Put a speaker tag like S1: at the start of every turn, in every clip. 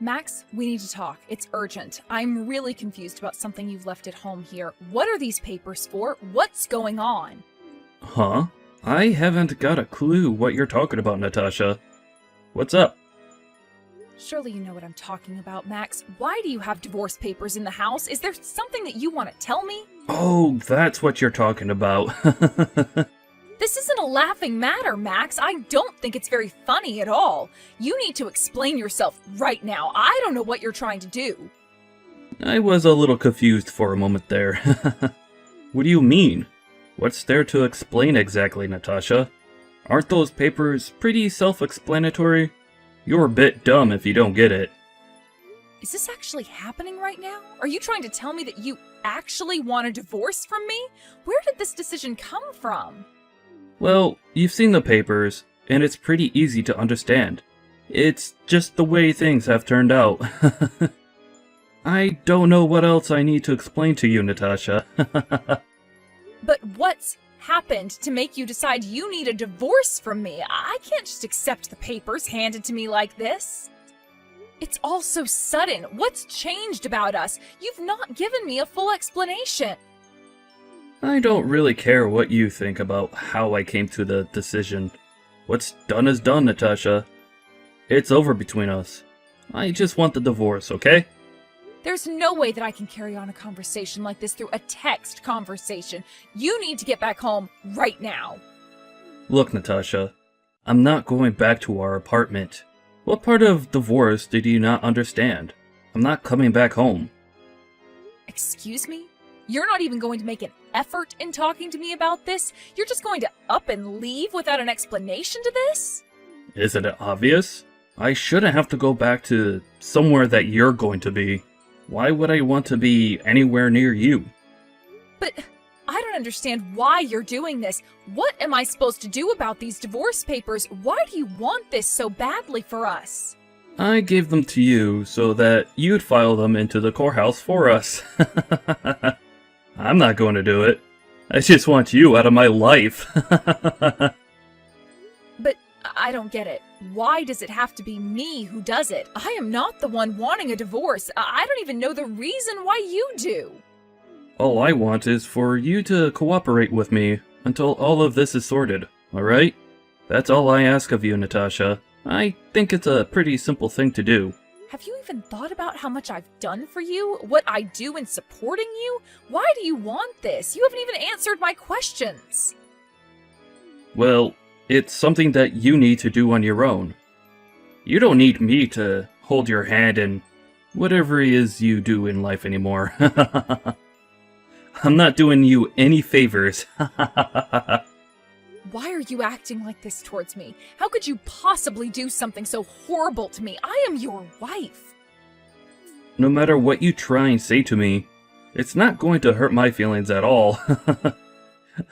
S1: Max, we need to talk. It's urgent. I'm really confused about something you've left at home here. What are these papers for? What's going on?
S2: Huh? I haven't got a clue what you're talking about, Natasha. What's up?
S1: Surely you know what I'm talking about, Max. Why do you have divorce papers in the house? Is there something that you want to tell me?
S2: Oh, that's what you're talking about.
S1: This isn't a laughing matter, Max. I don't think it's very funny at all. You need to explain yourself right now. I don't know what you're trying to do.
S2: I was a little confused for a moment there. What do you mean? What's there to explain exactly, Natasha? Aren't those papers pretty self-explanatory? You're a bit dumb if you don't get it.
S1: Is this actually happening right now? Are you trying to tell me that you actually want a divorce from me? Where did this decision come from?
S2: Well, you've seen the papers, and it's pretty easy to understand. It's just the way things have turned out. I don't know what else I need to explain to you, Natasha.
S1: But what's happened to make you decide you need a divorce from me? I can't just accept the papers handed to me like this. It's all so sudden. What's changed about us? You've not given me a full explanation.
S2: I don't really care what you think about how I came to the decision. What's done is done, Natasha. It's over between us. I just want the divorce, okay?
S1: There's no way that I can carry on a conversation like this through a text conversation. You need to get back home right now.
S2: Look, Natasha, I'm not going back to our apartment. What part of divorce did you not understand? I'm not coming back home.
S1: Excuse me? You're not even going to make an effort in talking to me about this? You're just going to up and leave without an explanation to this?
S2: Isn't it obvious? I shouldn't have to go back to somewhere that you're going to be. Why would I want to be anywhere near you?
S1: But I don't understand why you're doing this. What am I supposed to do about these divorce papers? Why do you want this so badly for us?
S2: I gave them to you so that you'd file them into the courthouse for us. I'm not going to do it. I just want you out of my life.
S1: But I don't get it. Why does it have to be me who does it? I am not the one wanting a divorce. I don't even know the reason why you do.
S2: All I want is for you to cooperate with me until all of this is sorted, alright? That's all I ask of you, Natasha. I think it's a pretty simple thing to do.
S1: Have you even thought about how much I've done for you? What I do in supporting you? Why do you want this? You haven't even answered my questions.
S2: Well, it's something that you need to do on your own. You don't need me to hold your hand in whatever it is you do in life anymore. I'm not doing you any favors.
S1: Why are you acting like this towards me? How could you possibly do something so horrible to me? I am your wife.
S2: No matter what you try and say to me, it's not going to hurt my feelings at all.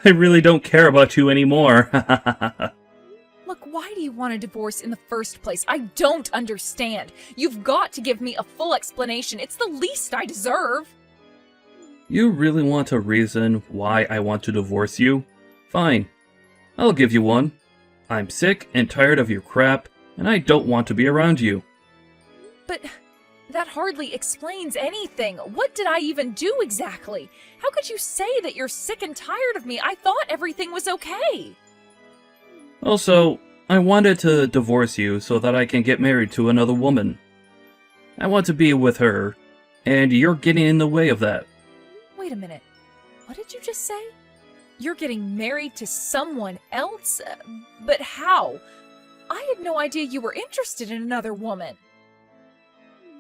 S2: I really don't care about you anymore.
S1: Look, why do you want a divorce in the first place? I don't understand. You've got to give me a full explanation. It's the least I deserve.
S2: You really want a reason why I want to divorce you? Fine. I'll give you one. I'm sick and tired of your crap, and I don't want to be around you.
S1: But that hardly explains anything. What did I even do exactly? How could you say that you're sick and tired of me? I thought everything was okay.
S2: Also, I wanted to divorce you so that I can get married to another woman. I want to be with her, and you're getting in the way of that.
S1: Wait a minute. What did you just say? You're getting married to someone else? But how? I had no idea you were interested in another woman.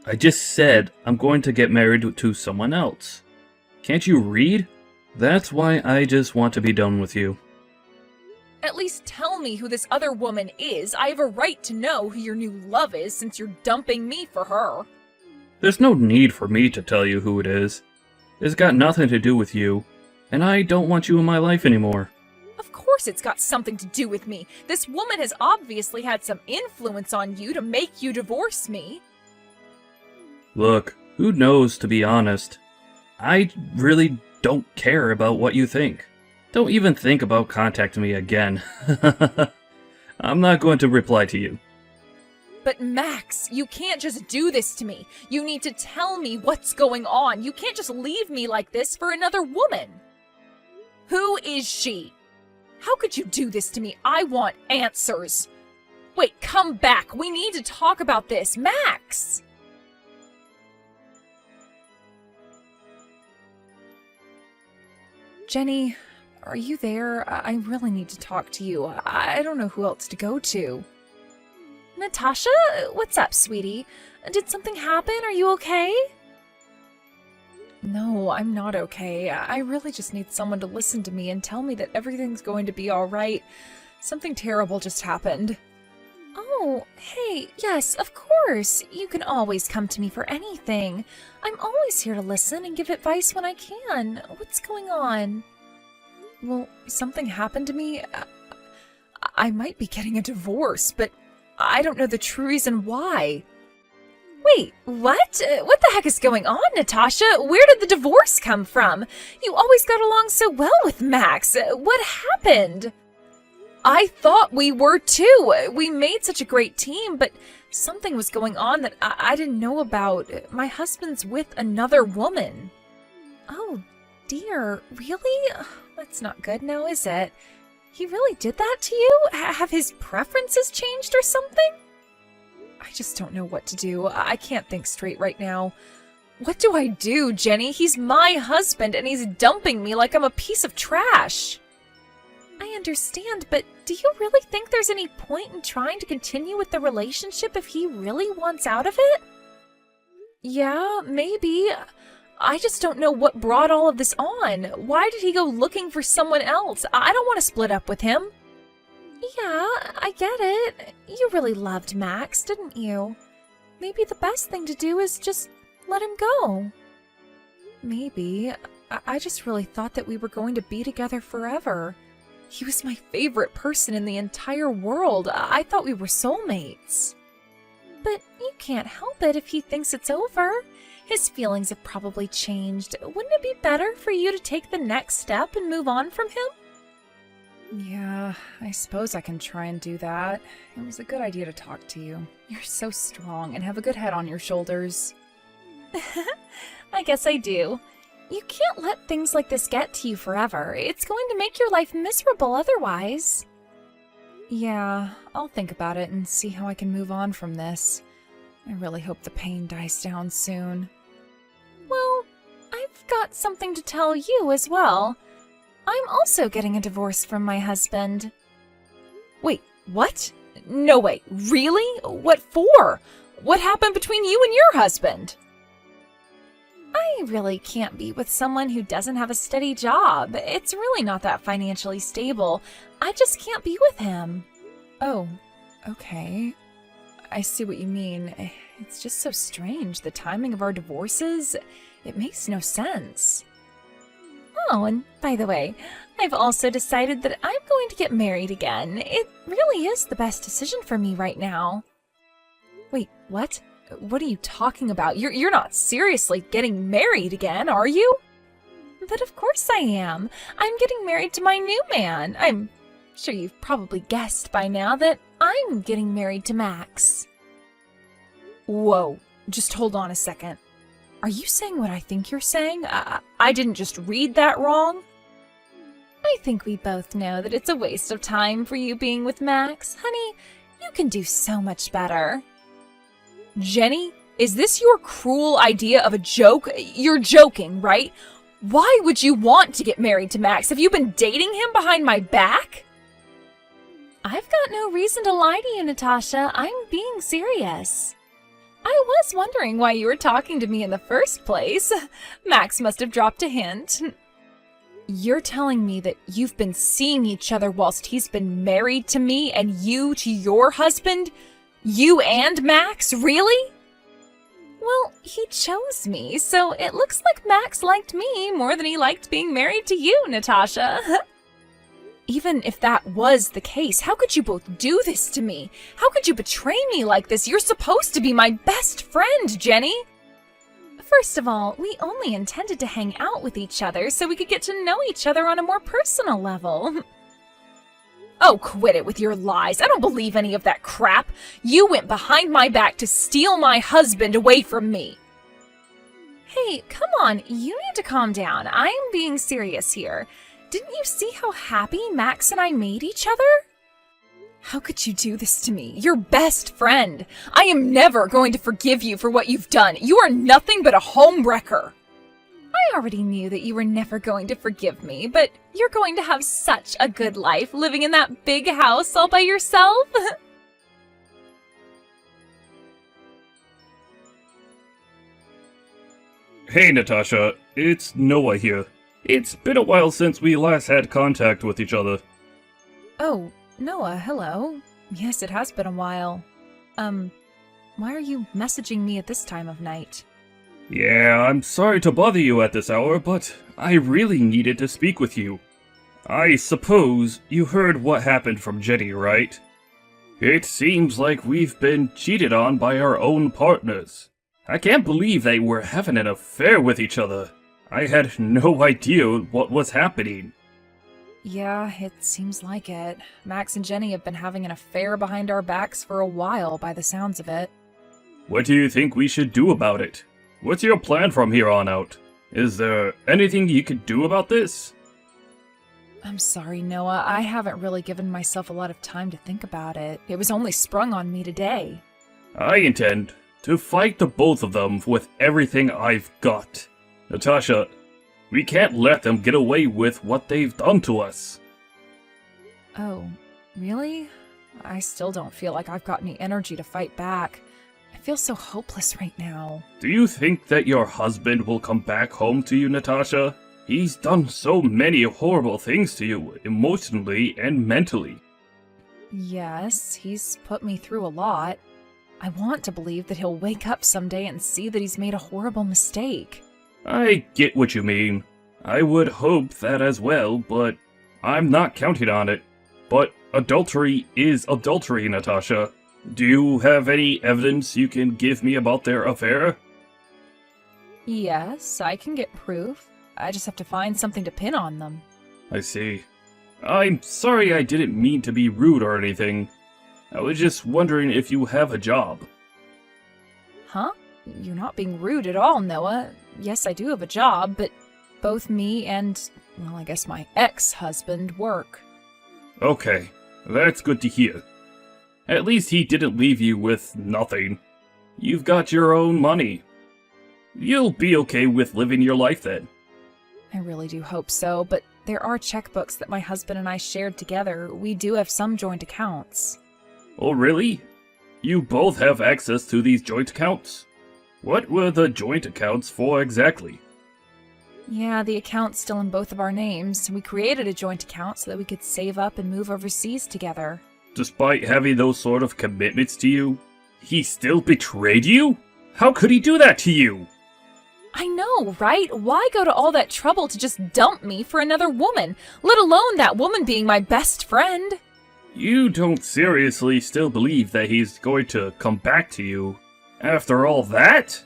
S2: I just said I'm going to get married to someone else. Can't you read? That's why I just want to be done with you.
S1: At least tell me who this other woman is. I have a right to know who your new love is since you're dumping me for her.
S2: There's no need for me to tell you who it is. It's got nothing to do with you, and I don't want you in my life anymore.
S1: Of course it's got something to do with me. This woman has obviously had some influence on you to make you divorce me.
S2: Look, who knows, to be honest. I really don't care about what you think. Don't even think about contacting me again. I'm not going to reply to you.
S1: But Max, you can't just do this to me. You need to tell me what's going on. You can't just leave me like this for another woman. Who is she? How could you do this to me? I want answers. Wait, come back. We need to talk about this. Max! Jenny, are you there? I really need to talk to you. I don't know who else to go to. Natasha? What's up, sweetie? Did something happen? Are you okay? No, I'm not okay. I really just need someone to listen to me and tell me that everything's going to be all right. Something terrible just happened. Oh, hey, yes, of course. You can always come to me for anything. I'm always here to listen and give advice when I can. What's going on? Well, something happened to me. I might be getting a divorce, but I don't know the true reason why. Wait, what? What the heck is going on, Natasha? Where did the divorce come from? You always got along so well with Max. What happened? I thought we were too. We made such a great team, but something was going on that I didn't know about. My husband's with another woman. Oh, dear. Really? That's not good now, is it? He really did that to you? Have his preferences changed or something? I just don't know what to do. I can't think straight right now. What do I do, Jenny? He's my husband and he's dumping me like I'm a piece of trash. I understand, but do you really think there's any point in trying to continue with the relationship if he really wants out of it? Yeah, maybe. I just don't know what brought all of this on. Why did he go looking for someone else? I don't want to split up with him. Yeah, I get it. You really loved Max, didn't you? Maybe the best thing to do is just let him go. Maybe. I just really thought that we were going to be together forever. He was my favorite person in the entire world. I thought we were soulmates. But you can't help it if he thinks it's over. His feelings have probably changed. Wouldn't it be better for you to take the next step and move on from him? Yeah, I suppose I can try and do that. It was a good idea to talk to you. You're so strong and have a good head on your shoulders. I guess I do. You can't let things like this get to you forever. It's going to make your life miserable otherwise. Yeah, I'll think about it and see how I can move on from this. I really hope the pain dies down soon. Well, I've got something to tell you as well. I'm also getting a divorce from my husband. Wait, what? No way, really? What for? What happened between you and your husband? I really can't be with someone who doesn't have a steady job. It's really not that financially stable. I just can't be with him. Oh, okay. I see what you mean. It's just so strange. The timing of our divorces, it makes no sense. Oh, and by the way, I've also decided that I'm going to get married again. It really is the best decision for me right now. Wait, what? What are you talking about? You're not seriously getting married again, are you? But of course I am. I'm getting married to my new man. I'm sure you've probably guessed by now that I'm getting married to Max. Whoa, just hold on a second. Are you saying what I think you're saying? I didn't just read that wrong? I think we both know that it's a waste of time for you being with Max. Honey, you can do so much better. Jenny, is this your cruel idea of a joke? You're joking, right? Why would you want to get married to Max? Have you been dating him behind my back? I've got no reason to lie to you, Natasha. I'm being serious. I was wondering why you were talking to me in the first place. Max must have dropped a hint. You're telling me that you've been seeing each other whilst he's been married to me and you to your husband? You and Max? Really? Well, he chose me, so it looks like Max liked me more than he liked being married to you, Natasha. Even if that was the case, how could you both do this to me? How could you betray me like this? You're supposed to be my best friend, Jenny. First of all, we only intended to hang out with each other so we could get to know each other on a more personal level. Oh, quit it with your lies. I don't believe any of that crap. You went behind my back to steal my husband away from me. Hey, come on. You need to calm down. I am being serious here. Didn't you see how happy Max and I made each other? How could you do this to me? Your best friend. I am never going to forgive you for what you've done. You are nothing but a homewrecker. I already knew that you were never going to forgive me, but you're going to have such a good life living in that big house all by yourself.
S2: Hey, Natasha. It's Noah here. It's been a while since we last had contact with each other.
S1: Oh, Noah, hello. Yes, it has been a while. Why are you messaging me at this time of night?
S2: Yeah, I'm sorry to bother you at this hour, but I really needed to speak with you. I suppose you heard what happened from Jenny, right? It seems like we've been cheated on by our own partners. I can't believe they were having an affair with each other. I had no idea what was happening.
S1: Yeah, it seems like it. Max and Jenny have been having an affair behind our backs for a while, by the sounds of it.
S2: What do you think we should do about it? What's your plan from here on out? Is there anything you could do about this?
S1: I'm sorry, Noah. I haven't really given myself a lot of time to think about it. It was only sprung on me today.
S2: I intend to fight the both of them with everything I've got. Natasha, we can't let them get away with what they've done to us.
S1: Oh, really? I still don't feel like I've got any energy to fight back. I feel so hopeless right now.
S2: Do you think that your husband will come back home to you, Natasha? He's done so many horrible things to you, emotionally and mentally.
S1: Yes, he's put me through a lot. I want to believe that he'll wake up someday and see that he's made a horrible mistake.
S2: I get what you mean. I would hope that as well, but I'm not counting on it. But adultery is adultery, Natasha. Do you have any evidence you can give me about their affair?
S1: Yes, I can get proof. I just have to find something to pin on them.
S2: I see. I'm sorry I didn't mean to be rude or anything. I was just wondering if you have a job.
S1: Huh? You're not being rude at all, Noah. Yes, I do have a job, but both me and, well, I guess my ex-husband work.
S2: Okay, that's good to hear. At least he didn't leave you with nothing. You've got your own money. You'll be okay with living your life then.
S1: I really do hope so, but there are checkbooks that my husband and I shared together. We do have some joint accounts.
S2: Oh, really? You both have access to these joint accounts? What were the joint accounts for exactly?
S1: Yeah, the account's still in both of our names. We created a joint account so that we could save up and move overseas together.
S2: Despite having those sort of commitments to you, he still betrayed you? How could he do that to you?
S1: I know, right? Why go to all that trouble to just dump me for another woman, let alone that woman being my best friend?
S2: You don't seriously still believe that he's going to come back to you after all that?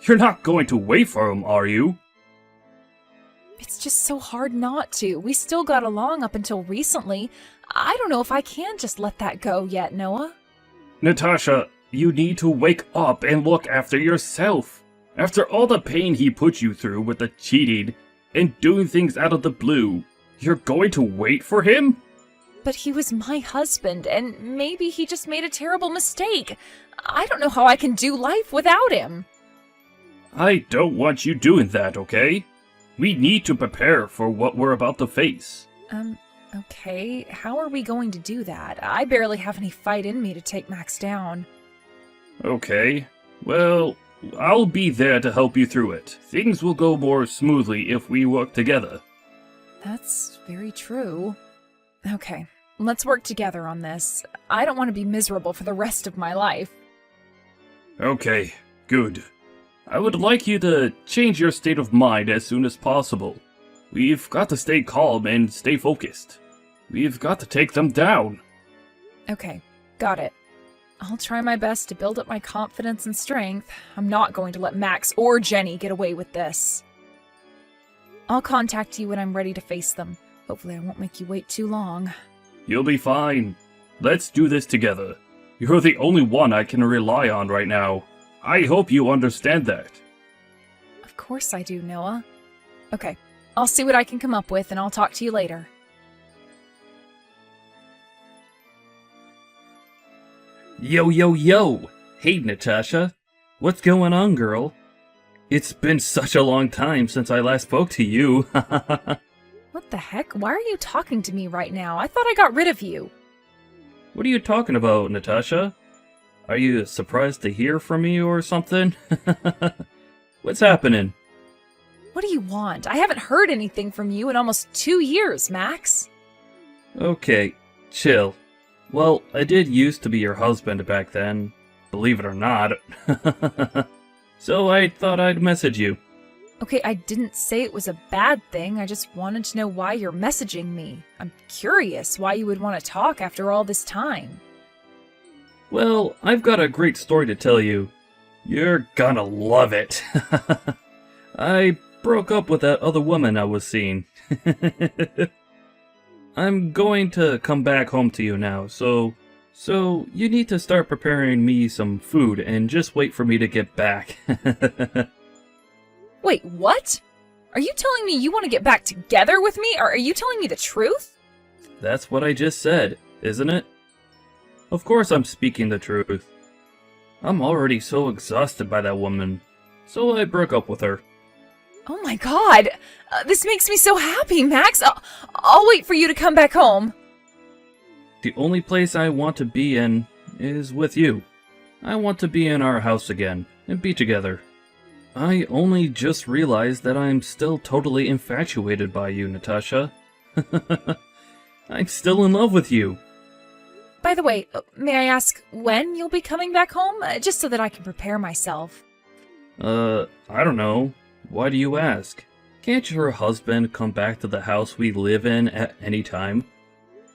S2: You're not going to wait for him, are you?
S1: It's just so hard not to. We still got along up until recently. I don't know if I can just let that go yet, Noah.
S2: Natasha, you need to wake up and look after yourself. After all the pain he put you through with the cheating and doing things out of the blue, you're going to wait for him?
S1: But he was my husband, and maybe he just made a terrible mistake. I don't know how I can do life without him.
S2: I don't want you doing that, okay? We need to prepare for what we're about to face.
S1: Okay. How are we going to do that? I barely have any fight in me to take Max down.
S2: Okay. Well, I'll be there to help you through it. Things will go more smoothly if we work together.
S1: That's very true. Okay. Let's work together on this. I don't want to be miserable for the rest of my life.
S2: Okay, good. I would like you to change your state of mind as soon as possible. We've got to stay calm and stay focused. We've got to take them down.
S1: Okay, got it. I'll try my best to build up my confidence and strength. I'm not going to let Max or Jenny get away with this. I'll contact you when I'm ready to face them. Hopefully I won't make you wait too long.
S2: You'll be fine. Let's do this together. You're the only one I can rely on right now. I hope you understand that.
S1: Of course I do, Noah. Okay, I'll see what I can come up with and I'll talk to you later.
S2: Yo, yo, yo! Hey, Natasha. What's going on, girl? It's been such a long time since I last spoke to you.
S1: What the heck? Why are you talking to me right now? I thought I got rid of you.
S2: What are you talking about, Natasha? Are you surprised to hear from me or something? What's happening?
S1: What do you want? I haven't heard anything from you in almost 2 years, Max.
S2: Okay, chill. Well, I did used to be your husband back then, believe it or not. So I thought I'd message you.
S1: Okay, I didn't say it was a bad thing. I just wanted to know why you're messaging me. I'm curious why you would want to talk after all this time.
S2: Well, I've got a great story to tell you. You're gonna love it. I broke up with that other woman I was seeing. I'm going to come back home to you now, so you need to start preparing me some food and just wait for me to get back.
S1: Wait, what? Are you telling me you want to get back together with me, or are you telling me the truth?
S2: That's what I just said, isn't it? Of course I'm speaking the truth. I'm already so exhausted by that woman, so I broke up with her.
S1: Oh my god! This makes me so happy, Max! I'll wait for you to come back home.
S2: The only place I want to be in is with you. I want to be in our house again and be together. I only just realized that I'm still totally infatuated by you, Natasha. I'm still in love with you.
S1: By the way, may I ask when you'll be coming back home? Just so that I can prepare myself.
S2: I don't know. Why do you ask? Can't your husband come back to the house we live in at any time?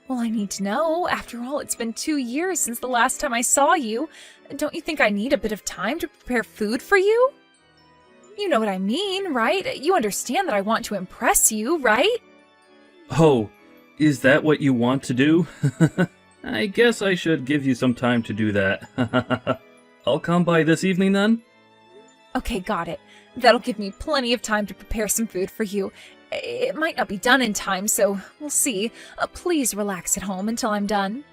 S1: Well, I need to know. After all, it's been 2 years since the last time I saw you. Don't you think I need a bit of time to prepare food for you? You know what I mean, right? You understand that I want to impress you, right?
S2: Oh, is that what you want to do? I guess I should give you some time to do that. I'll come by this evening then?
S1: Okay, got it. That'll give me plenty of time to prepare some food for you. It might not be done in time, so we'll see. Please relax at home until I'm done.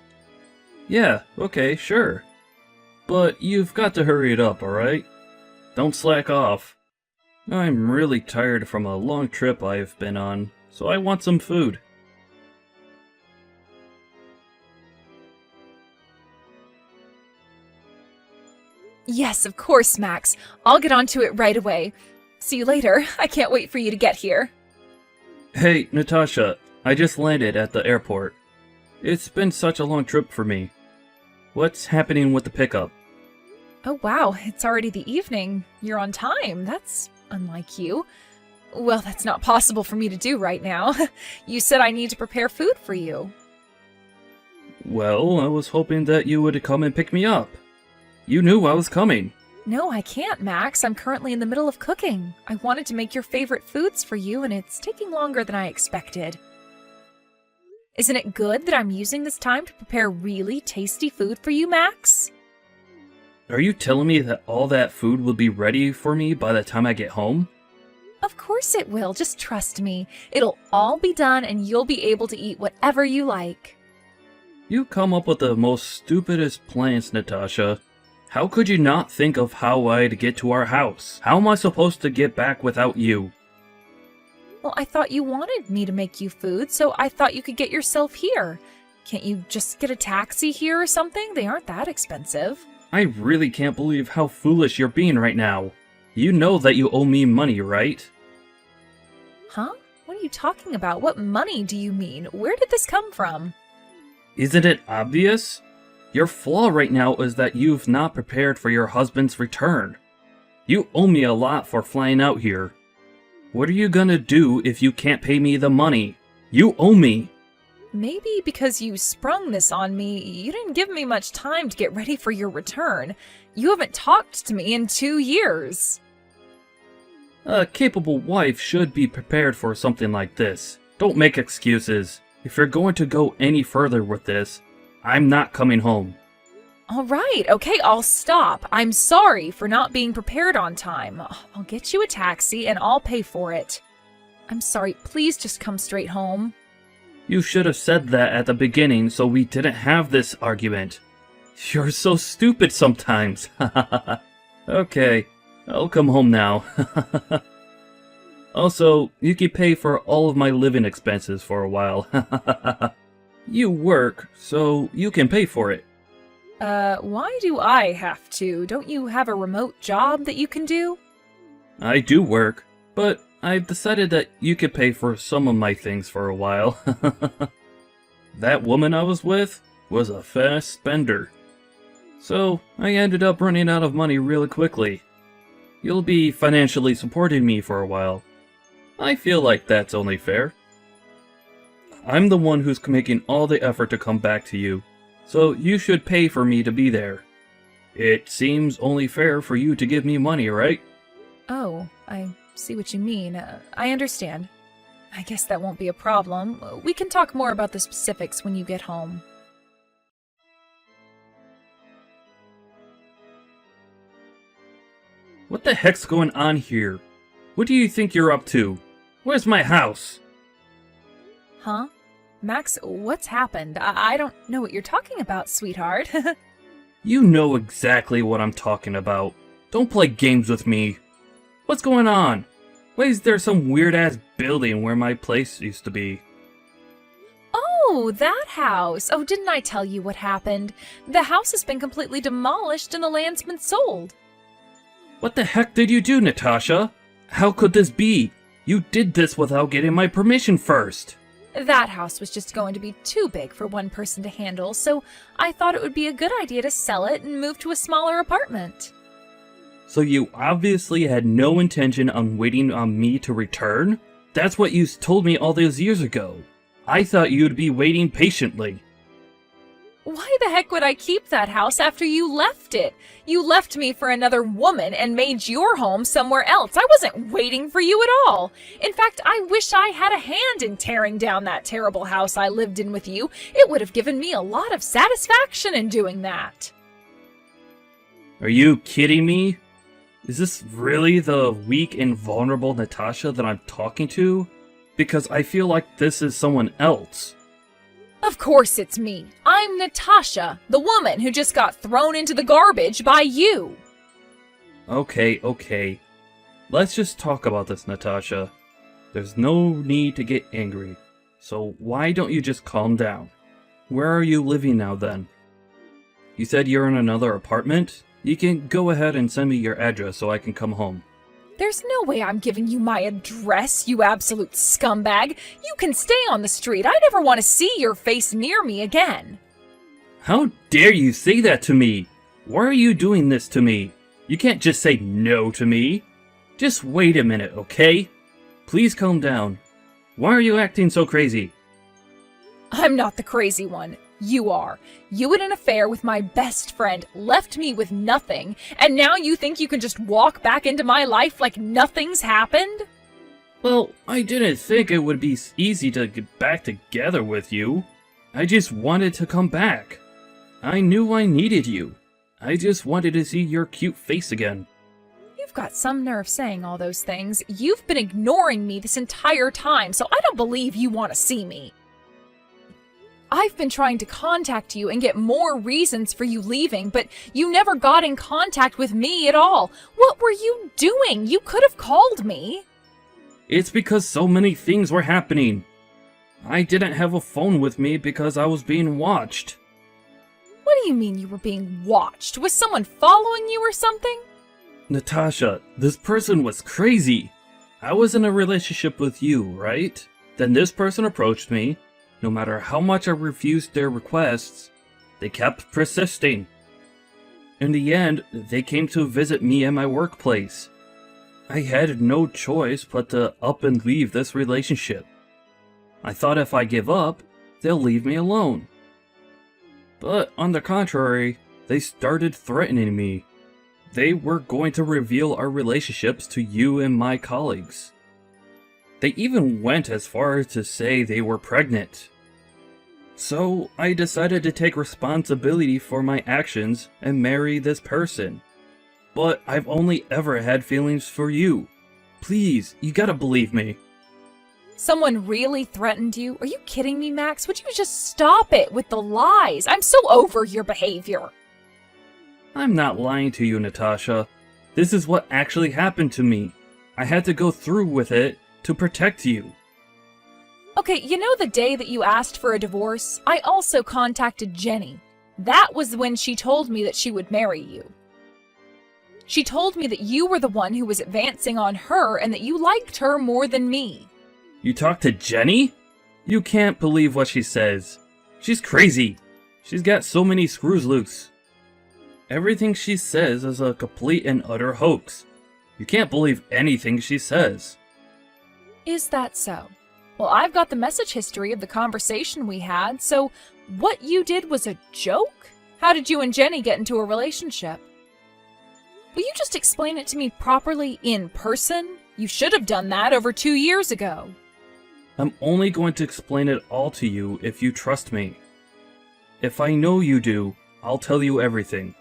S2: Yeah, okay, sure. But you've got to hurry it up, alright? Don't slack off. I'm really tired from a long trip I've been on, so I want some food.
S1: Yes, of course, Max. I'll get onto it right away. See you later. I can't wait for you to get here.
S2: Hey, Natasha, I just landed at the airport. It's been such a long trip for me. What's happening with the pickup?
S1: Oh wow, it's already the evening. You're on time. That's unlike you. Well, that's not possible for me to do right now. You said I need to prepare food for you.
S2: Well, I was hoping that you would come and pick me up. You knew I was coming.
S1: No, I can't, Max. I'm currently in the middle of cooking. I wanted to make your favorite foods for you, and it's taking longer than I expected. Isn't it good that I'm using this time to prepare really tasty food for you, Max?
S2: Are you telling me that all that food will be ready for me by the time I get home?
S1: Of course it will. Just trust me. It'll all be done, and you'll be able to eat whatever you like.
S2: You come up with the most stupidest plans, Natasha. How could you not think of how I'd get to our house? How am I supposed to get back without you?
S1: Well, I thought you wanted me to make you food, so I thought you could get yourself here. Can't you just get a taxi here or something? They aren't that expensive.
S2: I really can't believe how foolish you're being right now. You know that you owe me money, right?
S1: Huh? What are you talking about? What money do you mean? Where did this come from?
S2: Isn't it obvious? Your flaw right now is that you've not prepared for your husband's return. You owe me a lot for flying out here. What are you gonna do if you can't pay me the money? You owe me.
S1: Maybe because you sprung this on me, you didn't give me much time to get ready for your return. You haven't talked to me in 2 years.
S2: A capable wife should be prepared for something like this. Don't make excuses. If you're going to go any further with this, I'm not coming home.
S1: All right, okay, I'll stop. I'm sorry for not being prepared on time. I'll get you a taxi and I'll pay for it. I'm sorry, please just come straight home.
S2: You should have said that at the beginning so we didn't have this argument. You're so stupid sometimes. Okay, I'll come home now. Also, you can pay for all of my living expenses for a while. You work, so you can pay for it.
S1: Why do I have to? Don't you have a remote job that you can do?
S2: I do work, but I've decided that you could pay for some of my things for a while. That woman I was with was a fast spender. So, I ended up running out of money really quickly. You'll be financially supporting me for a while. I feel like that's only fair. I'm the one who's making all the effort to come back to you, so you should pay for me to be there. It seems only fair for you to give me money, right?
S1: Oh, I see what you mean. I understand. I guess that won't be a problem. We can talk more about the specifics when you get home.
S2: What the heck's going on here? What do you think you're up to? Where's my house?
S1: Huh? Max, what's happened? I don't know what you're talking about, sweetheart.
S2: You know exactly what I'm talking about. Don't play games with me. What's going on? Why is there some weird-ass building where my place used to be?
S1: Oh, that house. Oh, didn't I tell you what happened? The house has been completely demolished and the land's been sold.
S2: What the heck did you do, Natasha? How could this be? You did this without getting my permission first.
S1: That house was just going to be too big for one person to handle, so I thought it would be a good idea to sell it and move to a smaller apartment.
S2: So you obviously had no intention on waiting on me to return? That's what you told me all those years ago. I thought you'd be waiting patiently.
S1: Why the heck would I keep that house after you left it? You left me for another woman and made your home somewhere else. I wasn't waiting for you at all. In fact, I wish I had a hand in tearing down that terrible house I lived in with you. It would have given me a lot of satisfaction in doing that.
S2: Are you kidding me? Is this really the weak and vulnerable Natasha that I'm talking to? Because I feel like this is someone else.
S1: Of course it's me. I'm Natasha, the woman who just got thrown into the garbage by you.
S2: Okay. Let's just talk about this, Natasha. There's no need to get angry. So why don't you just calm down? Where are you living now then? You said you're in another apartment? You can go ahead and send me your address so I can come home.
S1: There's no way I'm giving you my address, you absolute scumbag. You can stay on the street. I never want to see your face near me again.
S2: How dare you say that to me? Why are you doing this to me? You can't just say no to me. Just wait a minute, okay? Please calm down. Why are you acting so crazy?
S1: I'm not the crazy one. You are. You had an affair with my best friend, left me with nothing, and now you think you can just walk back into my life like nothing's happened?
S2: Well, I didn't think it would be easy to get back together with you. I just wanted to come back. I knew I needed you. I just wanted to see your cute face again.
S1: You've got some nerve saying all those things. You've been ignoring me this entire time, so I don't believe you want to see me. I've been trying to contact you and get more reasons for you leaving, but you never got in contact with me at all. What were you doing? You could have called me.
S2: It's because so many things were happening. I didn't have a phone with me because I was being watched.
S1: What do you mean you were being watched? Was someone following you or something?
S2: Natasha, this person was crazy. I was in a relationship with you, right? Then this person approached me. No matter how much I refused their requests, they kept persisting. In the end, they came to visit me at my workplace. I had no choice but to up and leave this relationship. I thought if I give up, they'll leave me alone. But on the contrary, they started threatening me. They were going to reveal our relationships to you and my colleagues. They even went as far as to say they were pregnant. So I decided to take responsibility for my actions and marry this person. But I've only ever had feelings for you. Please, you gotta believe me.
S1: Someone really threatened you? Are you kidding me, Max? Would you just stop it with the lies? I'm so over your behavior.
S2: I'm not lying to you, Natasha. This is what actually happened to me. I had to go through with it to protect you.
S1: Okay, you know the day that you asked for a divorce? I also contacted Jenny. That was when she told me that she would marry you. She told me that you were the one who was advancing on her and that you liked her more than me.
S2: You talked to Jenny? You can't believe what she says. She's crazy. She's got so many screws loose. Everything she says is a complete and utter hoax. You can't believe anything she says.
S1: Is that so? Well, I've got the message history of the conversation we had, so what you did was a joke? How did you and Jenny get into a relationship? Will you just explain it to me properly in person? You should have done that over 2 years ago.
S2: I'm only going to explain it all to you if you trust me. If I know you do, I'll tell you everything.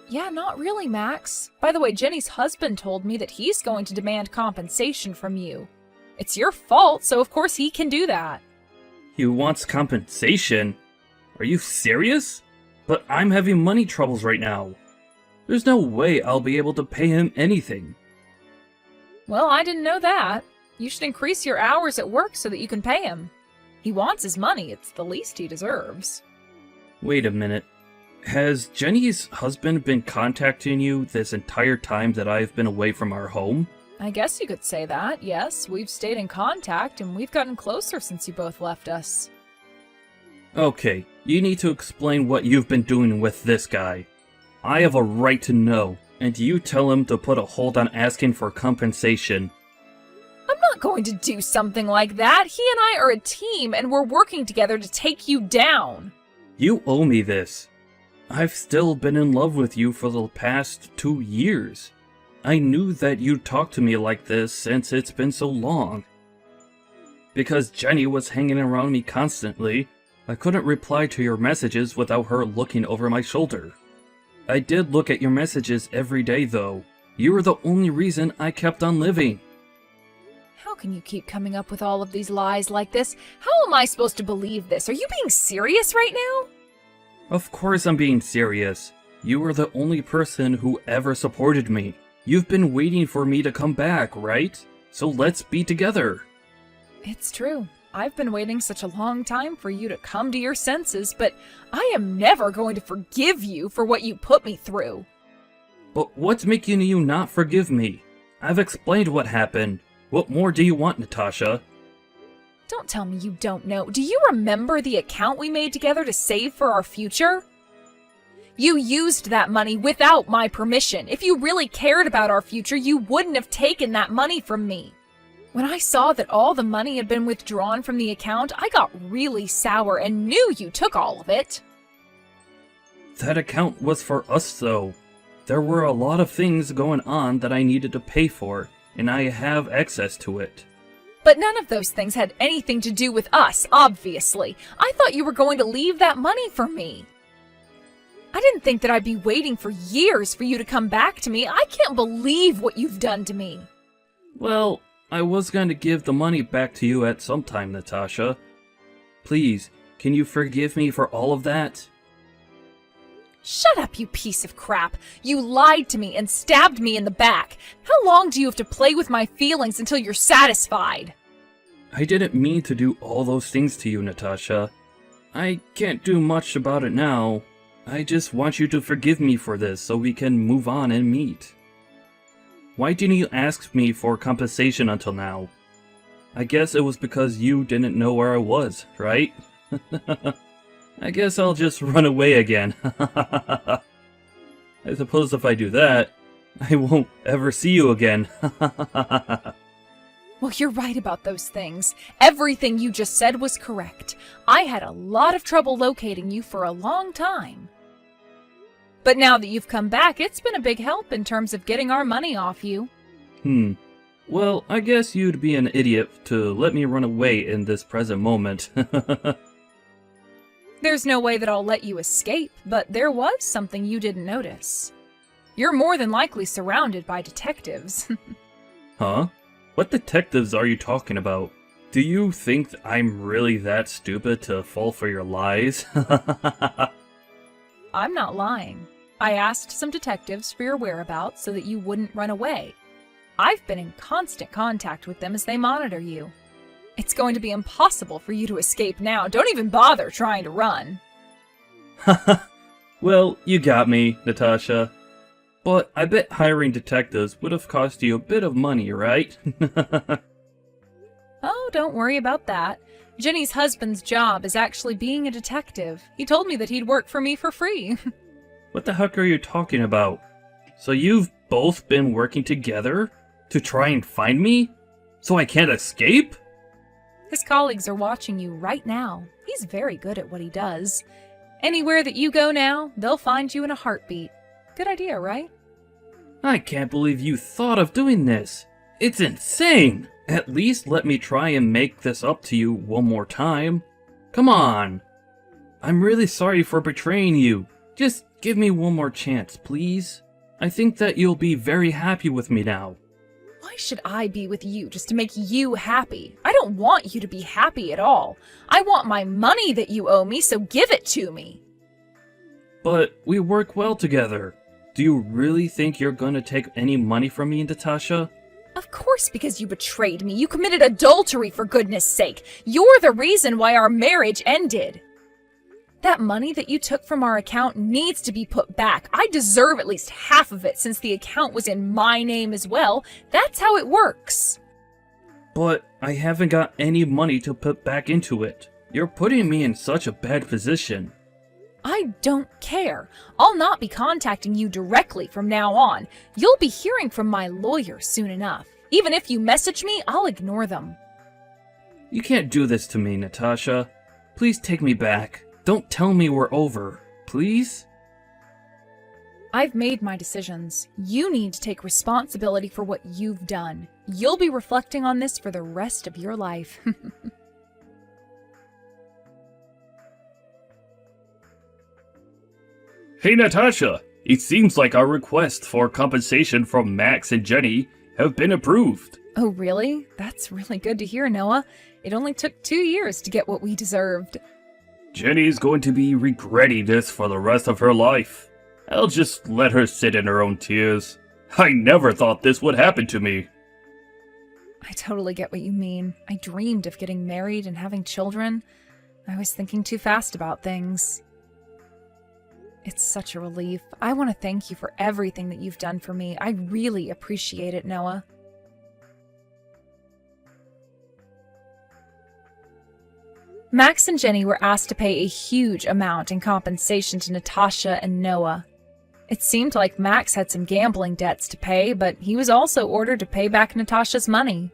S1: Yeah, not really, Max. By the way, Jenny's husband told me that he's going to demand compensation from you. It's your fault, so of course he can do that.
S2: He wants compensation? Are you serious? But I'm having money troubles right now. There's no way I'll be able to pay him anything.
S1: Well, I didn't know that. You should increase your hours at work so that you can pay him. He wants his money. It's the least he deserves.
S2: Wait a minute. Has Jenny's husband been contacting you this entire time that I've been away from our home?
S1: I guess you could say that, yes. We've stayed in contact and we've gotten closer since you both left us.
S2: Okay, you need to explain what you've been doing with this guy. I have a right to know, and you tell him to put a hold on asking for compensation.
S1: I'm not going to do something like that. He and I are a team and we're working together to take you down.
S2: You owe me this. I've still been in love with you for the past 2 years. I knew that you'd talk to me like this since it's been so long. Because Jenny was hanging around me constantly, I couldn't reply to your messages without her looking over my shoulder. I did look at your messages every day though. You were the only reason I kept on living.
S1: How can you keep coming up with all of these lies like this? How am I supposed to believe this? Are you being serious right now?
S2: Of course I'm being serious. You were the only person who ever supported me. You've been waiting for me to come back, right? So let's be together.
S1: It's true. I've been waiting such a long time for you to come to your senses, but I am never going to forgive you for what you put me through.
S2: But what's making you not forgive me? I've explained what happened. What more do you want, Natasha?
S1: Don't tell me you don't know. Do you remember the account we made together to save for our future? You used that money without my permission. If you really cared about our future, you wouldn't have taken that money from me. When I saw that all the money had been withdrawn from the account, I got really sour and knew you took all of it.
S2: That account was for us, though. There were a lot of things going on that I needed to pay for, and I have access to it.
S1: But none of those things had anything to do with us, obviously. I thought you were going to leave that money for me. I didn't think that I'd be waiting for years for you to come back to me. I can't believe what you've done to me.
S2: Well, I was going to give the money back to you at some time, Natasha. Please, can you forgive me for all of that?
S1: Shut up, you piece of crap. You lied to me and stabbed me in the back. How long do you have to play with my feelings until you're satisfied?
S2: I didn't mean to do all those things to you, Natasha. I can't do much about it now. I just want you to forgive me for this so we can move on and meet. Why didn't you ask me for compensation until now? I guess it was because you didn't know where I was, right? I guess I'll just run away again. I suppose if I do that, I won't ever see you again.
S1: Well, you're right about those things. Everything you just said was correct. I had a lot of trouble locating you for a long time. But now that you've come back, it's been a big help in terms of getting our money off you.
S2: Well, I guess you'd be an idiot to let me run away in this present moment.
S1: There's no way that I'll let you escape, but there was something you didn't notice. You're more than likely surrounded by detectives.
S2: Huh? What detectives are you talking about? Do you think I'm really that stupid to fall for your lies?
S1: I'm not lying. I asked some detectives for your whereabouts so that you wouldn't run away. I've been in constant contact with them as they monitor you. It's going to be impossible for you to escape now. Don't even bother trying to run.
S2: Well, you got me, Natasha. But I bet hiring detectives would have cost you a bit of money, right?
S1: Oh, don't worry about that. Jenny's husband's job is actually being a detective. He told me that he'd work for me for free.
S2: What the heck are you talking about? So you've both been working together to try and find me? So I can't escape?
S1: His colleagues are watching you right now. He's very good at what he does. Anywhere that you go now, they'll find you in a heartbeat. Good idea, right?
S2: I can't believe you thought of doing this. It's insane! At least let me try and make this up to you one more time. Come on! I'm really sorry for betraying you. Just give me one more chance, please. I think that you'll be very happy with me now.
S1: Why should I be with you just to make you happy? I don't want you to be happy at all. I want my money that you owe me, so give it to me.
S2: But we work well together. Do you really think you're gonna take any money from me, Natasha?
S1: Of course, because you betrayed me. You committed adultery, for goodness sake. You're the reason why our marriage ended. That money that you took from our account needs to be put back. I deserve at least half of it since the account was in my name as well. That's how it works.
S2: But I haven't got any money to put back into it. You're putting me in such a bad position.
S1: I don't care. I'll not be contacting you directly from now on. You'll be hearing from my lawyer soon enough. Even if you message me, I'll ignore them.
S2: You can't do this to me, Natasha. Please take me back. Don't tell me we're over, please?
S1: I've made my decisions. You need to take responsibility for what you've done. You'll be reflecting on this for the rest of your life.
S2: Hey, Natasha! It seems like our request for compensation from Max and Jenny have been approved.
S1: Oh, really? That's really good to hear, Noah. It only took 2 years to get what we deserved.
S2: Jenny's going to be regretting this for the rest of her life. I'll just let her sit in her own tears. I never thought this would happen to me.
S1: I totally get what you mean. I dreamed of getting married and having children. I was thinking too fast about things. It's such a relief. I want to thank you for everything that you've done for me. I really appreciate it, Noah. Max and Jenny were asked to pay a huge amount in compensation to Natasha and Noah. It seemed like Max had some gambling debts to pay, but he was also ordered to pay back Natasha's money.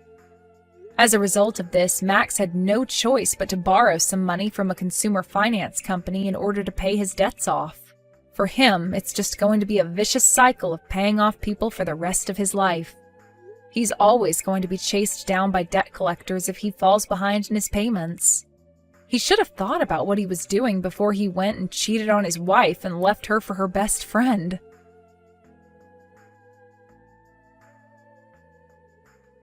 S1: As a result of this, Max had no choice but to borrow some money from a consumer finance company in order to pay his debts off. For him, it's just going to be a vicious cycle of paying off people for the rest of his life. He's always going to be chased down by debt collectors if he falls behind in his payments. He should have thought about what he was doing before he went and cheated on his wife and left her for her best friend.